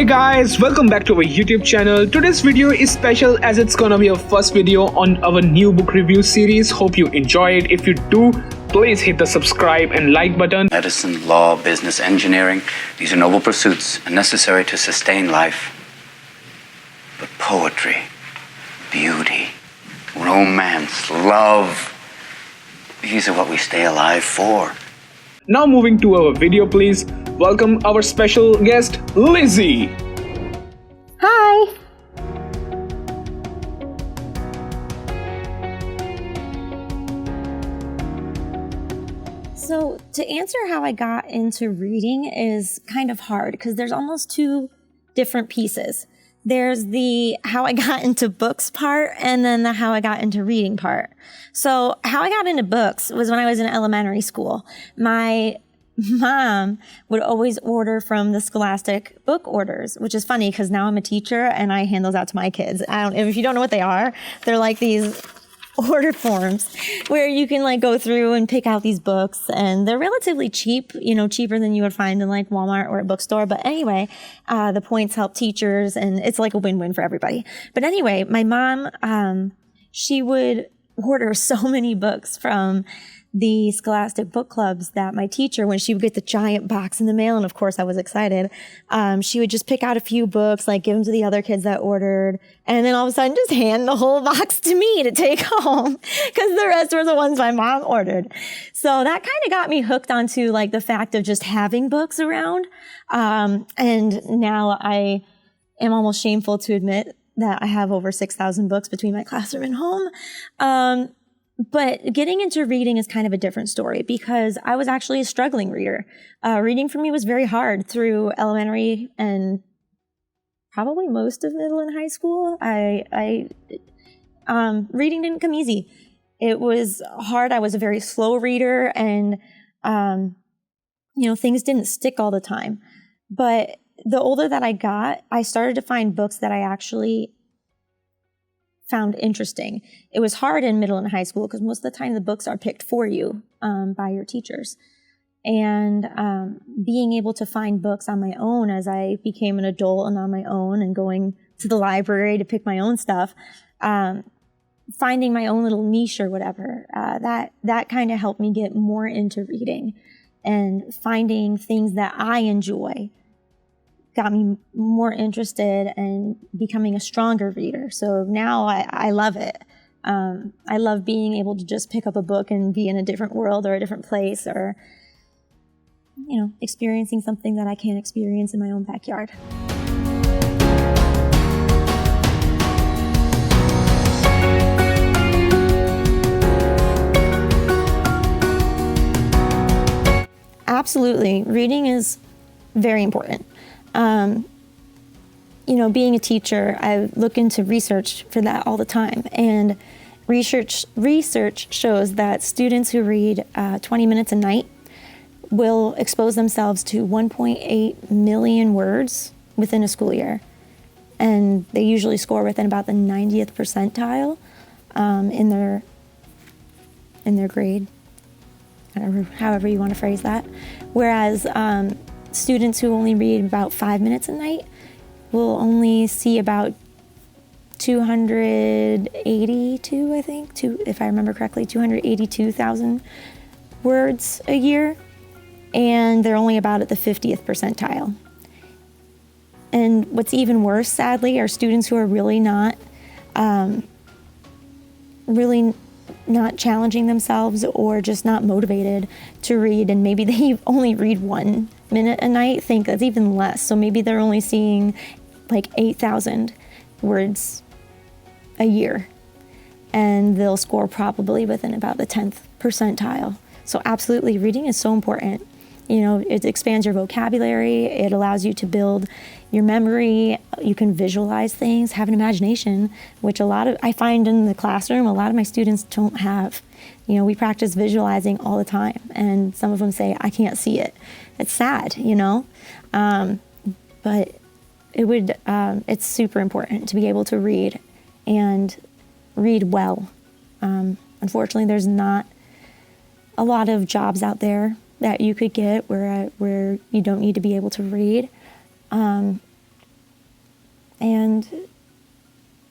guys, welcome back to our YouTube channel. Today's video is special as it's gonna be our first video on our new book review series. Hope you enjoy it. If you do, please hit the subscribe and like button. Medicine, law, business, engineering, these are noble pursuits and necessary to sustain life. But poetry, beauty, romance, love, these are what we stay alive for. Now moving to our video, please welcome our special guest, Lizzie. Hi! So to answer how I got into reading is kind of hard because there's almost two different pieces. There's the how I got into books part and then the how I got into reading part. So how I got into books was when I was in elementary school. My mom would always order from the Scholastic book orders, which is funny because now I'm a teacher and I hand those out to my kids. If you don't know what they are, they're like these order forms where you can like go through and pick out these books, and they're relatively cheap, cheaper than you would find in like Walmart or a bookstore. But anyway, the points help teachers and it's like a win-win for everybody. But anyway, my mom, she would order so many books from the Scholastic book clubs that my teacher, when she would get the giant box in the mail, and of course I was excited, she would just pick out a few books, like give them to the other kids that ordered, and then all of a sudden just hand the whole box to me to take home because the rest were the ones my mom ordered. So that kind of got me hooked onto like the fact of just having books around. And now I am almost shameful to admit that I have over 6,000 books between my classroom and home. But getting into reading is kind of a different story because I was actually a struggling reader. Reading for me was very hard through elementary and probably most of middle and high school. Reading didn't come easy. It was hard. I was a very slow reader and, things didn't stick all the time. But the older that I got, I started to find books that I actually found interesting. It was hard in middle and high school because most of the time the books are picked for you by your teachers. And being able to find books on my own as I became an adult and on my own and going to the library to pick my own stuff, finding my own little niche or whatever, that kind of helped me get more into reading and finding things that I enjoy. Got me more interested and becoming a stronger reader. So now I love it. I love being able to just pick up a book and be in a different world or a different place or, experiencing something that I can't experience in my own backyard. Absolutely. Reading is very important. Being a teacher, I look into research for that all the time. And research shows that students who read 20 minutes a night will expose themselves to 1.8 million words within a school year. And they usually score within about the 90th percentile in their grade, however you want to phrase that. Whereas students who only read about 5 minutes a night will only see about 282, I think, if I remember correctly, 282,000 words a year, and they're only about at the 50th percentile. And what's even worse, sadly, are students who are really not challenging themselves or just not motivated to read, and maybe they only read 1 minute a night, think that's even less. So maybe they're only seeing like 8,000 words a year, and they'll score probably within about the 10th percentile. So absolutely, reading is so important. It expands your vocabulary, it allows you to build your memory, you can visualize things, have an imagination, which I find in the classroom, a lot of my students don't have. We practice visualizing all the time, and some of them say, I can't see it. It's sad, but it's super important to be able to read and read well. Unfortunately, there's not a lot of jobs out there that you could get where you don't need to be able to read. And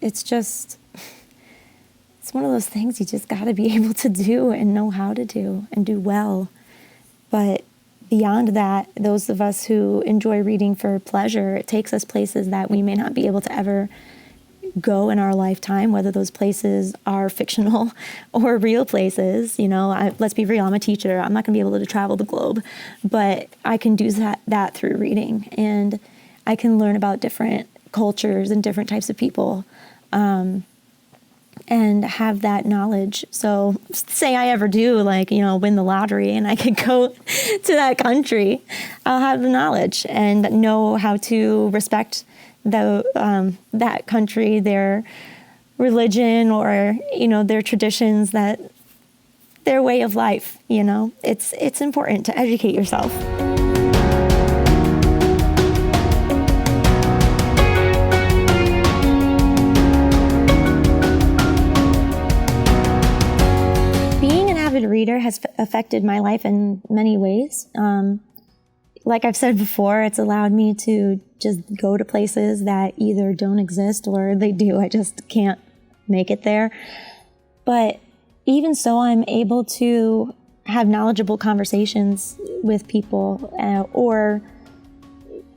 it's one of those things you just got to be able to do and know how to do and do well. But beyond that, those of us who enjoy reading for pleasure, it takes us places that we may not be able to ever go in our lifetime, whether those places are fictional or real places. You know, let's be real, I'm a teacher. I'm not going to be able to travel the globe, but I can do that through reading, and I can learn about different cultures and different types of people, and have that knowledge. So say I ever do, like, you know, win the lottery and I could go to that country, I'll have the knowledge and know how to respect that country, their religion, or, you know, their traditions, their way of life. You know, it's important to educate yourself. Being an avid reader has affected my life in many ways. Like I've said before, it's allowed me to just go to places that either don't exist or they do. I just can't make it there. But even so, I'm able to have knowledgeable conversations with people, or,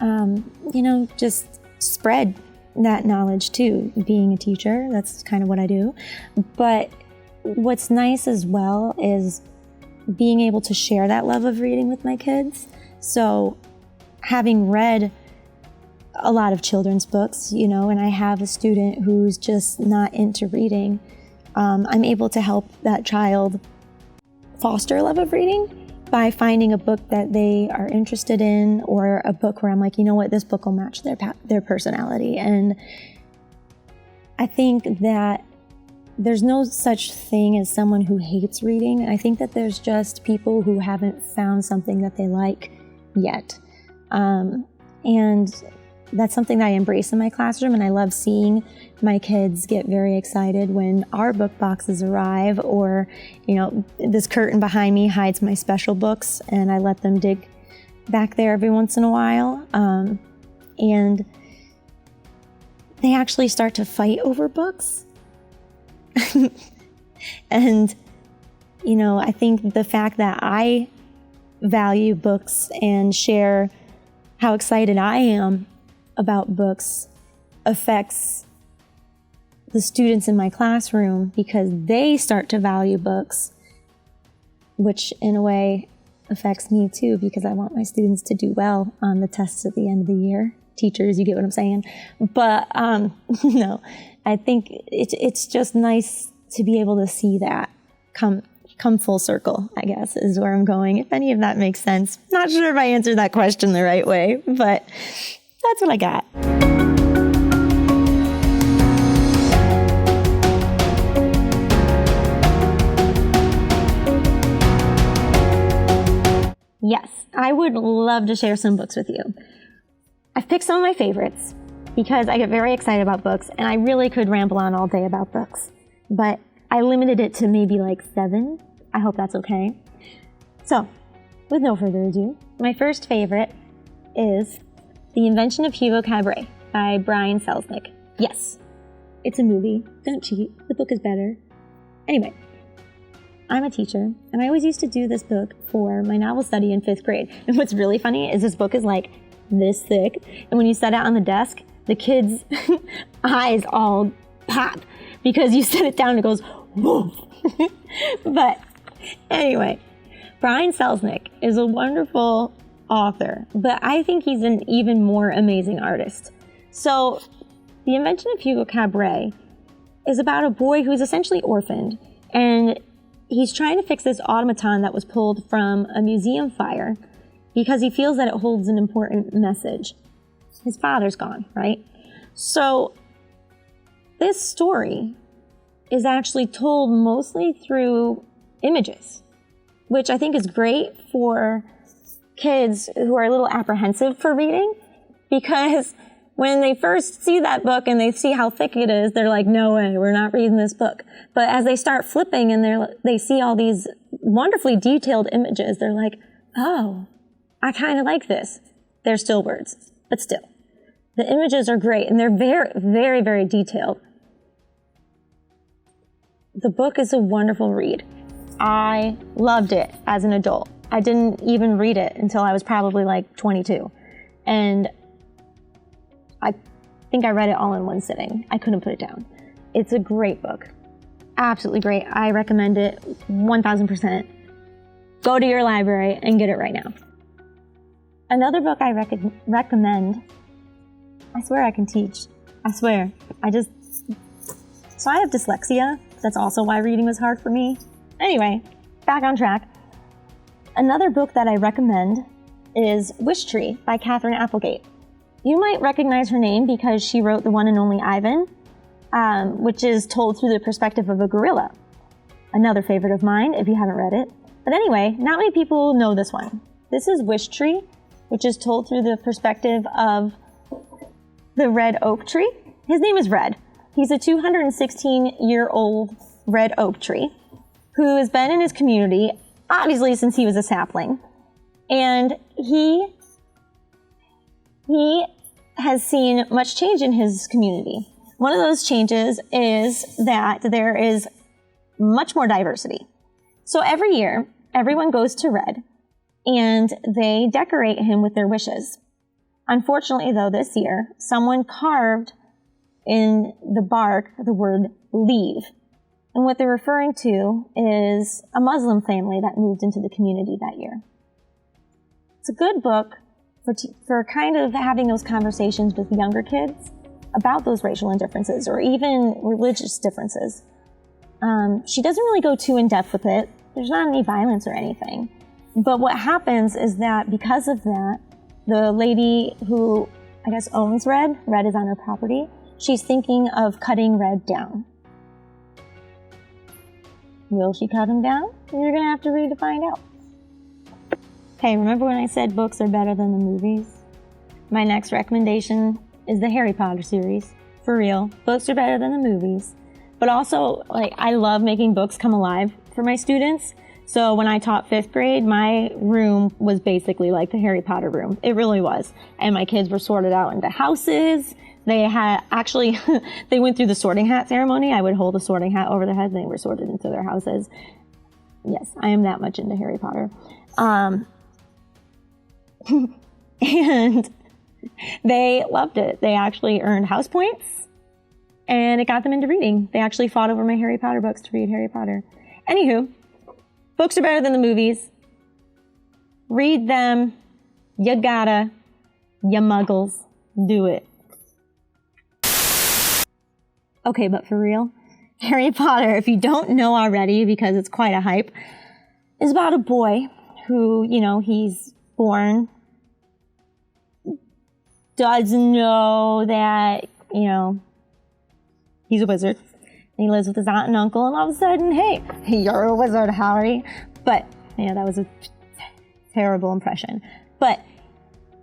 you know, just spread that knowledge too. Being a teacher, that's kind of what I do. But what's nice as well is being able to share that love of reading with my kids. So having read a lot of children's books, you know, and I have a student who's just not into reading, I'm able to help that child foster a love of reading by finding a book that they are interested in, or a book where I'm like, you know what, this book will match their personality. And I think that there's no such thing as someone who hates reading. I think that there's just people who haven't found something that they like yet. And that's something that I embrace in my classroom, and I love seeing my kids get very excited when our book boxes arrive, or, you know, this curtain behind me hides my special books, and I let them dig back there every once in a while. And they actually start to fight over books. And, you know, I think the fact that I value books and share how excited I am about books affects the students in my classroom, because they start to value books, which in a way affects me too, because I want my students to do well on the tests at the end of the year. Teachers, you get what I'm saying? But no, I think it's just nice to be able to see that come full circle, I guess, is where I'm going. If any of that makes sense. Not sure if I answered that question the right way, but that's what I got. Yes, I would love to share some books with you. I've picked some of my favorites because I get very excited about books, and I really could ramble on all day about books. But I limited it to maybe like 7. I hope that's okay. So, with no further ado, my first favorite is The Invention of Hugo Cabre by Brian Selznick. Yes, it's a movie. Don't cheat. The book is better. Anyway, I'm a teacher, and I always used to do this book for my novel study in 5th grade. And what's really funny is this book is like this thick, and when you set it on the desk, the kids' eyes all pop because you set it down and it goes, whoa. But anyway, Brian Selznick is a wonderful author, but I think he's an even more amazing artist. So, The Invention of Hugo Cabre is about a boy who's essentially orphaned, and he's trying to fix this automaton that was pulled from a museum fire because he feels that it holds an important message. His father's gone, right? So this story is actually told mostly through images, which I think is great for kids who are a little apprehensive for reading, because when they first see that book and they see how thick it is, they're like, no way, we're not reading this book. But as they start flipping and they see all these wonderfully detailed images, they're like, oh, I kind of like this. They're still words, but still. The images are great, and they're very, very, very detailed. The book is a wonderful read. I loved it as an adult. I didn't even read it until I was probably like 22. And I think I read it all in one sitting. I couldn't put it down. It's a great book. Absolutely great. I recommend it 1000%. Go to your library and get it right now. Another book I recommend, I swear I can teach. I swear. So I have dyslexia. That's also why reading was hard for me. Anyway, back on track. Another book that I recommend is Wish Tree by Katherine Applegate. You might recognize her name because she wrote the one and only Ivan, which is told through the perspective of a gorilla. Another favorite of mine, if you haven't read it. But anyway, not many people know this one. This is Wish Tree, which is told through the perspective of the red oak tree. His name is Red. He's a 216-year-old red oak tree who has been in his community, obviously since he was a sapling. And he has seen much change in his community. One of those changes is that there is much more diversity. So every year, everyone goes to Red and they decorate him with their wishes. Unfortunately, though, this year, someone carved in the bark the word leave. And what they're referring to is a Muslim family that moved into the community that year. It's a good book for kind of having those conversations with younger kids about those racial indifferences or even religious differences. She doesn't really go too in depth with it. There's not any violence or anything. But what happens is that because of that, the lady who, I guess, owns Red is on her property, she's thinking of cutting Red down. Will she cut him down? You're going to have to read to find out. Hey, remember when I said books are better than the movies? My next recommendation is the Harry Potter series. For real, books are better than the movies. But also, I love making books come alive for my students. So when I taught 5th grade, my room was basically like the Harry Potter room. It really was. And my kids were sorted out into houses. They had actually, they went through the sorting hat ceremony. I would hold a sorting hat over their heads and they were sorted into their houses. Yes, I am that much into Harry Potter. And they loved it. They actually earned house points and it got them into reading. They actually fought over my Harry Potter books to read Harry Potter. Anywho, books are better than the movies. Read them. You gotta. You muggles. Do it. Okay, but for real, Harry Potter, if you don't know already, because it's quite a hype, is about a boy who, he's born, doesn't know that, he's a wizard. He lives with his aunt and uncle, and all of a sudden, hey, you're a wizard, Harry. But, that was a terrible impression. But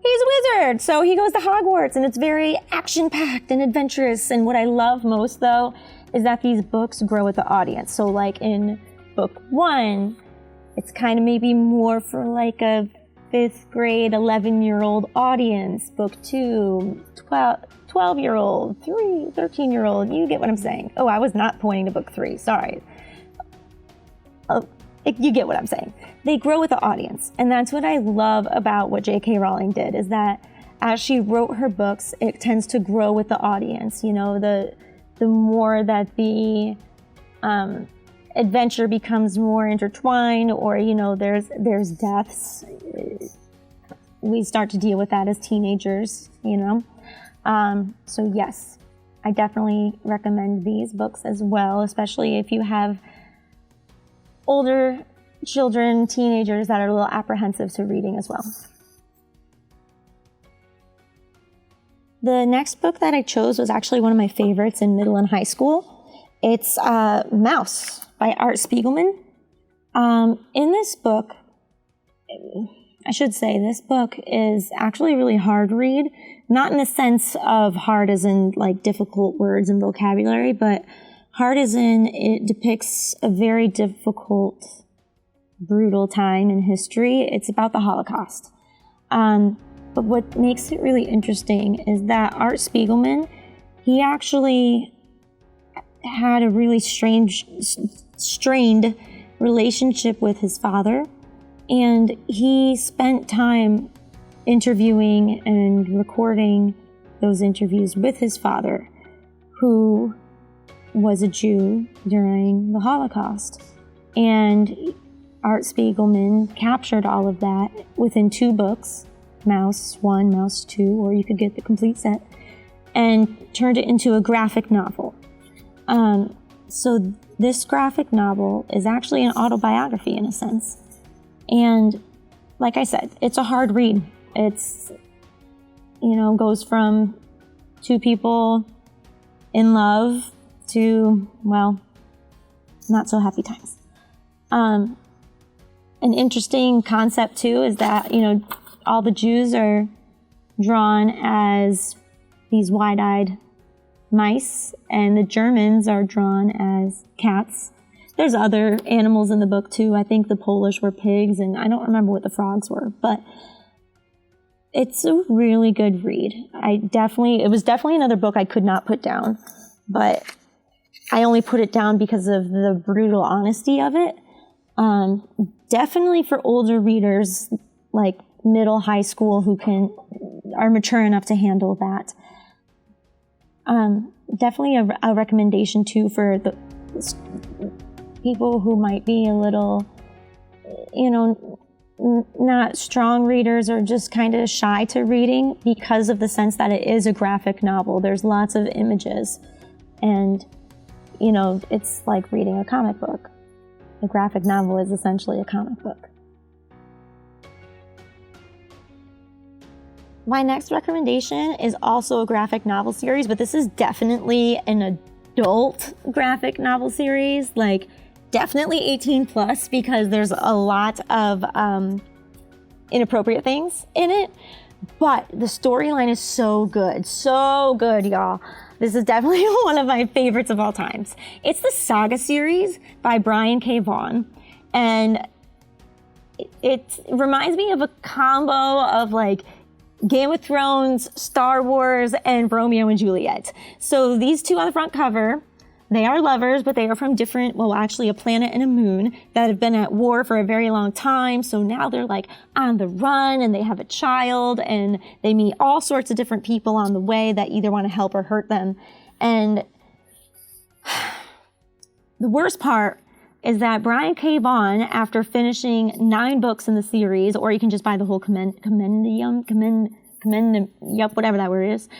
he's a wizard, so he goes to Hogwarts, and it's very action-packed and adventurous. And what I love most, though, is that these books grow with the audience. So, like in book 1, it's kind of maybe more for like a 5th grade, 11-year-old audience. Book 2, 12-year-old, 13-year-old. You get what I'm saying. Oh, I was not pointing to book 3. Sorry. You get what I'm saying. They grow with the audience. And that's what I love about what J.K. Rowling did, is that as she wrote her books, it tends to grow with the audience. The more that the adventure becomes more intertwined, or, there's deaths, we start to deal with that as teenagers, So yes, I definitely recommend these books as well, especially if you have older children, teenagers that are a little apprehensive to reading as well. The next book that I chose was actually one of my favorites in middle and high school. It's Mouse by Art Spiegelman. In this book, I should say this book is actually a really hard read, not in the sense of hard as in like difficult words and vocabulary, but hard as in it depicts a very difficult, brutal time in history. It's about the Holocaust. But what makes it really interesting is that Art Spiegelman, he actually had a really strained relationship with his father, and he spent time interviewing and recording those interviews with his father, who was a Jew during the Holocaust. And Art Spiegelman captured all of that within 2 books, Mouse 1, Mouse 2, or you could get the complete set, and turned it into a graphic novel. So this graphic novel is actually an autobiography in a sense. And like I said, it's a hard read. It's, goes from 2 people in love to, well, not so happy times. An interesting concept too is that, all the Jews are drawn as these wide-eyed mice, and the Germans are drawn as cats. There's other animals in the book too. I think the Polish were pigs, and I don't remember what the frogs were, but it's a really good read. It was definitely another book I could not put down, but I only put it down because of the brutal honesty of it. Definitely for older readers, like middle, high school, who are mature enough to handle that. Definitely a recommendation too for the people who might be a little, not strong readers or just kind of shy to reading, because of the sense that it is a graphic novel. There's lots of images, and it's like reading a comic book. A graphic novel is essentially a comic book. My next recommendation is also a graphic novel series, but this is definitely an adult graphic novel series, like definitely 18 plus, because there's a lot of inappropriate things in it, but the storyline is so good, y'all. This is definitely one of my favorites of all times. It's the Saga series by Brian K. Vaughan, and it reminds me of a combo of like Game of Thrones, Star Wars, and Romeo and Juliet. So these 2 on the front cover, they are lovers, but they are from different, actually a planet and a moon that have been at war for a very long time. So now they're like on the run, and they have a child, and they meet all sorts of different people on the way that either want to help or hurt them. And the worst part is that Brian K. Vaughan, after finishing 9 books in the series, or you can just buy the whole compendium, whatever that word is,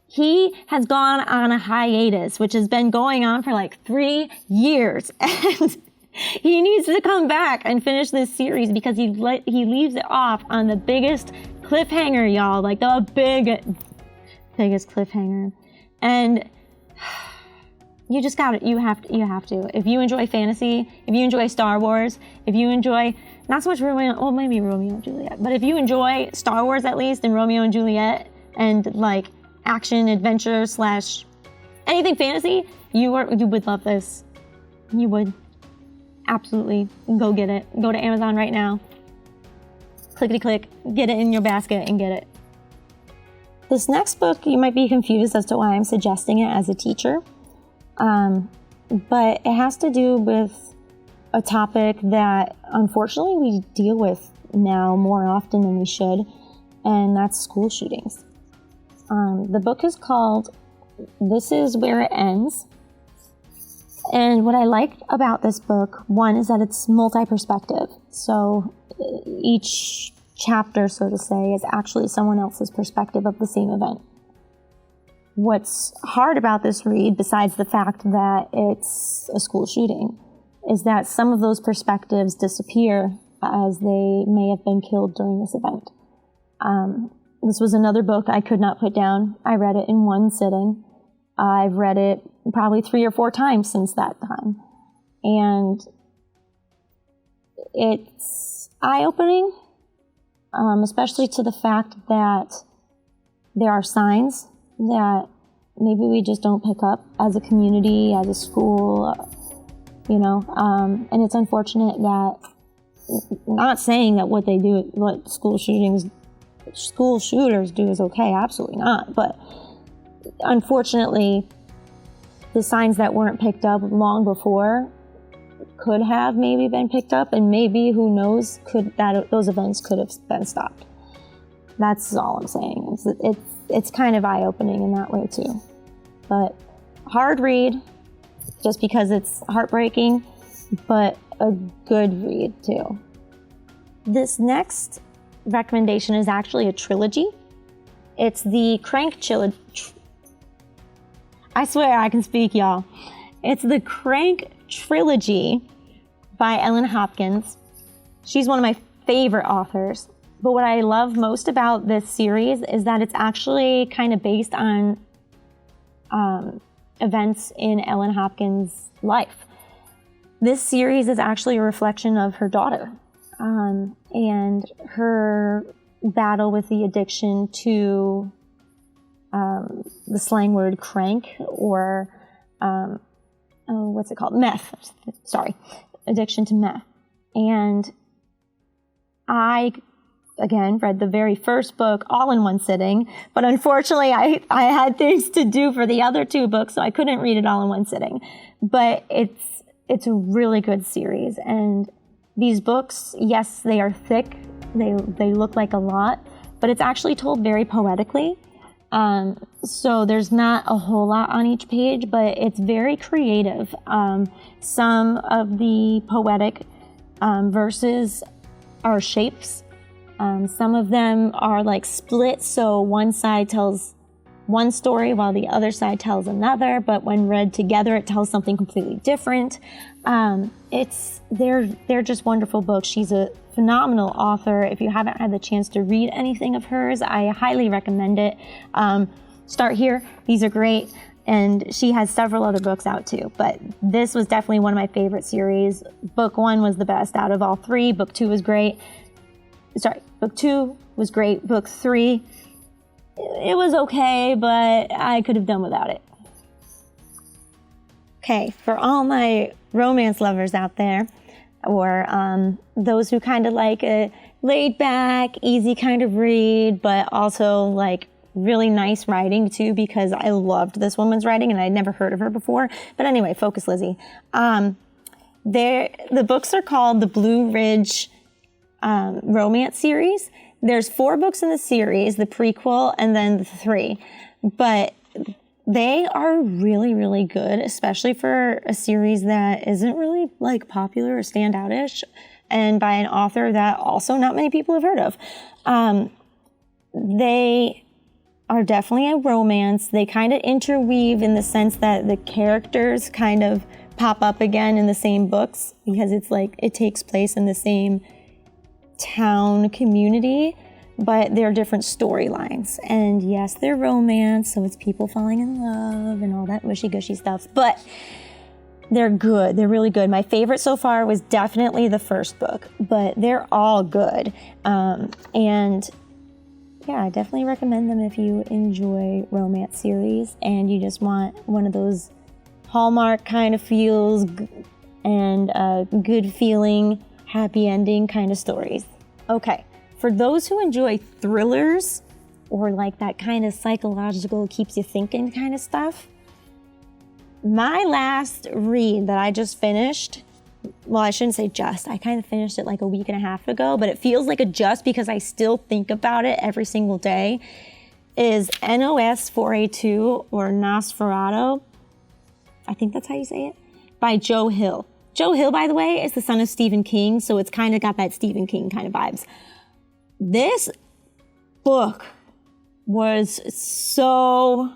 he has gone on a hiatus, which has been going on for like 3 years. And he needs to come back and finish this series because he leaves it off on the biggest cliffhanger, y'all. Like the biggest cliffhanger. And you just got it. You have to. If you enjoy fantasy, if you enjoy Star Wars, if you enjoy not so much maybe Romeo and Juliet, but if you enjoy Star Wars at least and Romeo and Juliet and like action, adventure / anything fantasy, you would love this. You would absolutely go get it. Go to Amazon right now. Clickety click, get it in your basket and get it. This next book, you might be confused as to why I'm suggesting it as a teacher. But it has to do with a topic that unfortunately we deal with now more often than we should, and that's school shootings. The book is called This Is Where It Ends. And what I like about this book, one, is that it's multi-perspective. So each chapter, so to say, is actually someone else's perspective of the same event. What's hard about this read, besides the fact that it's a school shooting, is that some of those perspectives disappear as they may have been killed during this event. This was another book I could not put down. I read it in one sitting. I've read it probably 3 or 4 times since that time. And it's eye-opening, especially to the fact that there are signs that maybe we just don't pick up as a community, as a school, and it's unfortunate that, not saying that what school shootings school shooters do is okay, absolutely not. But unfortunately, the signs that weren't picked up long before could have maybe been picked up, and maybe, who knows, those events could have been stopped. That's all I'm saying. It's kind of eye-opening in that way too. But hard read, just because it's heartbreaking, but a good read too. This next recommendation is actually a trilogy. It's the Crank Trilogy. I swear I can speak, y'all. It's the Crank Trilogy by Ellen Hopkins. She's one of my favorite authors. But what I love most about this series is that it's actually kind of based on events in Ellen Hopkins' life. This series is actually a reflection of her daughter and her battle with the addiction to the slang word crank, or what's it called? Meth. Sorry. Addiction to meth. And I, again, read the very first book all in one sitting, but unfortunately I had things to do for the other two books, so I couldn't read it all in one sitting. But it's a really good series, and these books, yes, they are thick, they look like a lot, but it's actually told very poetically. So there's not a whole lot on each page, but it's very creative. Some of the poetic verses are shapes. Some of them are like split, so one side tells one story while the other side tells another, but when read together, it tells something completely different. They're just wonderful books. She's a phenomenal author. If you haven't had the chance to read anything of hers, I highly recommend it. Start here. These are great. And she has several other books out too, but this was definitely one of my favorite series. Book 1 was the best out of all 3. Book 2 was great. Book 2 was great. Book 3, it was okay, but I could have done without it. Okay, for all my romance lovers out there, or those who kind of like a laid back, easy kind of read, but also like really nice writing too, because I loved this woman's writing and I'd never heard of her before. But anyway, focus, Lizzie. The books are called the Blue Ridge romance series. There's 4 books in the series, the prequel and then the 3, but they are really, really good, especially for a series that isn't really like popular or standout-ish, and by an author that also not many people have heard of. They are definitely a romance. They kind of interweave in the sense that the characters kind of pop up again in the same books, because it's like it takes place in the same town community, but they're different storylines. And yes, they're romance, so it's people falling in love and all that wishy-gushy stuff, but they're good. They're really good. My favorite so far was definitely the first book, but they're all good. And yeah, I definitely recommend them if you enjoy romance series and you just want one of those Hallmark kind of feels and good feeling, happy ending kind of stories. Okay, for those who enjoy thrillers or like that kind of psychological, keeps you thinking kind of stuff, my last read that I just finished, well, I shouldn't say just, I kind of finished it like a week and a half ago, but it feels like a just because I still think about it every single day, is NOS4A2 or Nosferatu, I think that's how you say it, by Joe Hill. Joe Hill, by the way, is the son of Stephen King, so it's kind of got that Stephen King kind of vibes. This book was so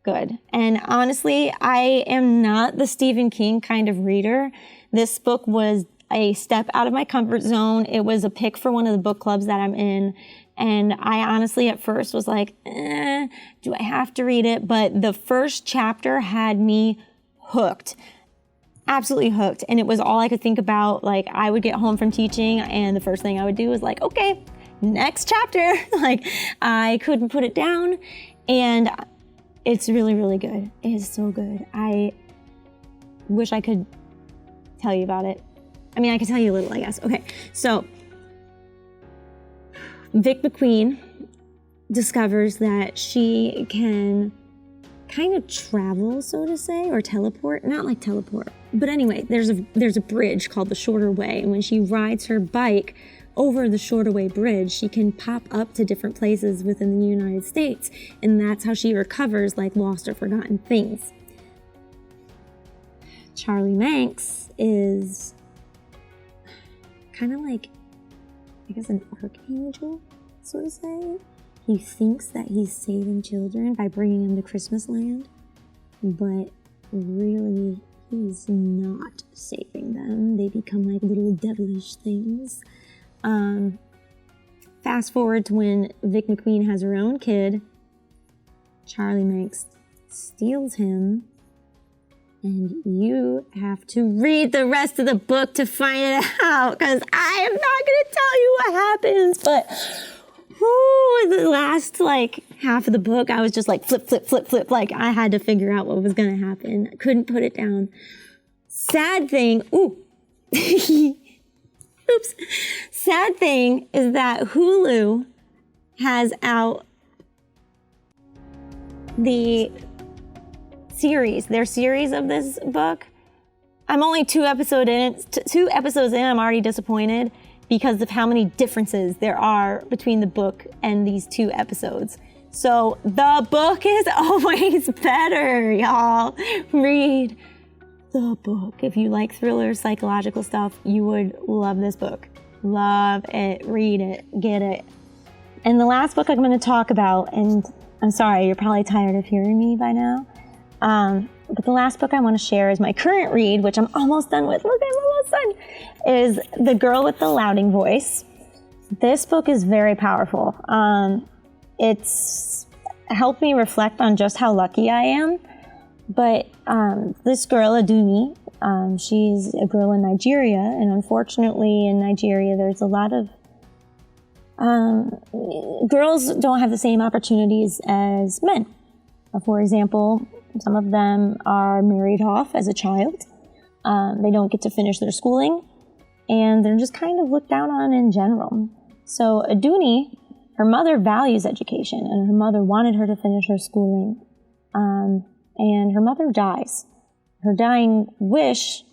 good. And honestly, I am not the Stephen King kind of reader. This book was a step out of my comfort zone. It was a pick for one of the book clubs that I'm in. And I honestly at first was like, do I have to read it? But the first chapter had me hooked. Absolutely hooked. And it was all I could think about. Like, I would get home from teaching and the first thing I would do was like, okay, next chapter. Like, I couldn't put it down. And it's really, really good. It is so good. I wish I could tell you about it. I mean, I could tell you a little, I guess. Okay, so Vic McQueen discovers that she can kind of travel, so to say, or teleport. Not like teleport, but anyway, there's a bridge called the Shorter Way, and when she rides her bike over the Shorter Way bridge, she can pop up to different places within the United States, and that's how she recovers like lost or forgotten things. Charlie Manx is kind of like, I guess, an archangel, so to say. He thinks that he's saving children by bringing them to Christmas land, but really, he's not saving them. They become like little devilish things. Fast forward to when Vic McQueen has her own kid, Charlie Manx steals him, and you have to read the rest of the book to find it out, because I am not going to tell you what happens, but the last half of the book, I was just like flip, flip, flip, flip. Like I had to figure out what was going to happen. I couldn't put it down. Sad thing, oops. Sad thing is that Hulu has out their series of this book. I'm only 2 episodes in, I'm already disappointed because of how many differences there are between the book and these 2 episodes. So the book is always better, y'all. Read the book. If you like thrillers, psychological stuff, you would love this book. Love it, read it, get it. And the last book I'm going to talk about, and I'm sorry, you're probably tired of hearing me by now, but the last book I want to share is my current read, which I'm almost done with. Look, I'm almost done. Is The Girl with the Louding Voice. This book is very powerful. It's helped me reflect on just how lucky I am. But this girl, Aduni, she's a girl in Nigeria, and unfortunately in Nigeria there's a lot of girls don't have the same opportunities as men. For example, some of them are married off as a child. They don't get to finish their schooling, and they're just kind of looked down on in general. So Aduni, her mother values education, and her mother wanted her to finish her schooling. And her mother dies. Her dying wish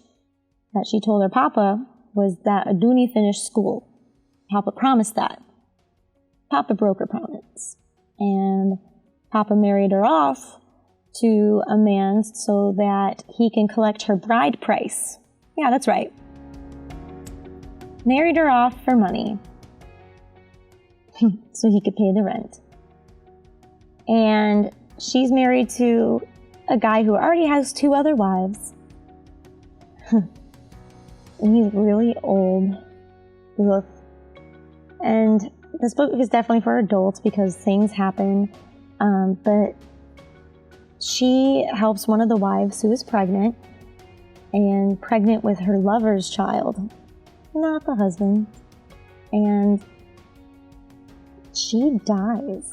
that she told her papa was that Aduni finish school. Papa promised that. Papa broke her promise. And Papa married her off to a man so that he can collect her bride price. Yeah, that's right. Married her off for money so he could pay the rent. And she's married to a guy who already has 2 other wives. And he's really old. Ugh. And this book is definitely for adults because things happen. But she helps one of the wives who is pregnant, and pregnant with her lover's child, not the husband. And she dies.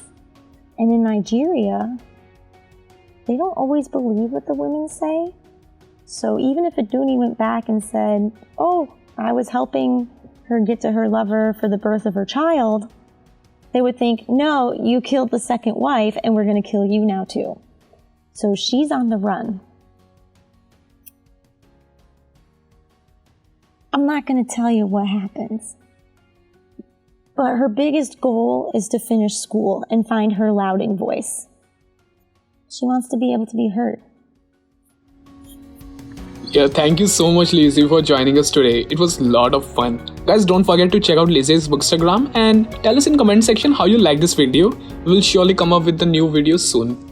And in Nigeria, they don't always believe what the women say. So even if Aduni went back and said, oh, I was helping her get to her lover for the birth of her child, they would think, no, you killed the second wife and we're going to kill you now too. So she's on the run. I'm not going to tell you what happens. But her biggest goal is to finish school and find her louding voice. She wants to be able to be heard. Yeah, thank you so much, Lizzie, for joining us today. It was a lot of fun. Guys, don't forget to check out Lizzie's bookstagram and tell us in comment section how you like this video. We will surely come up with the new videos soon.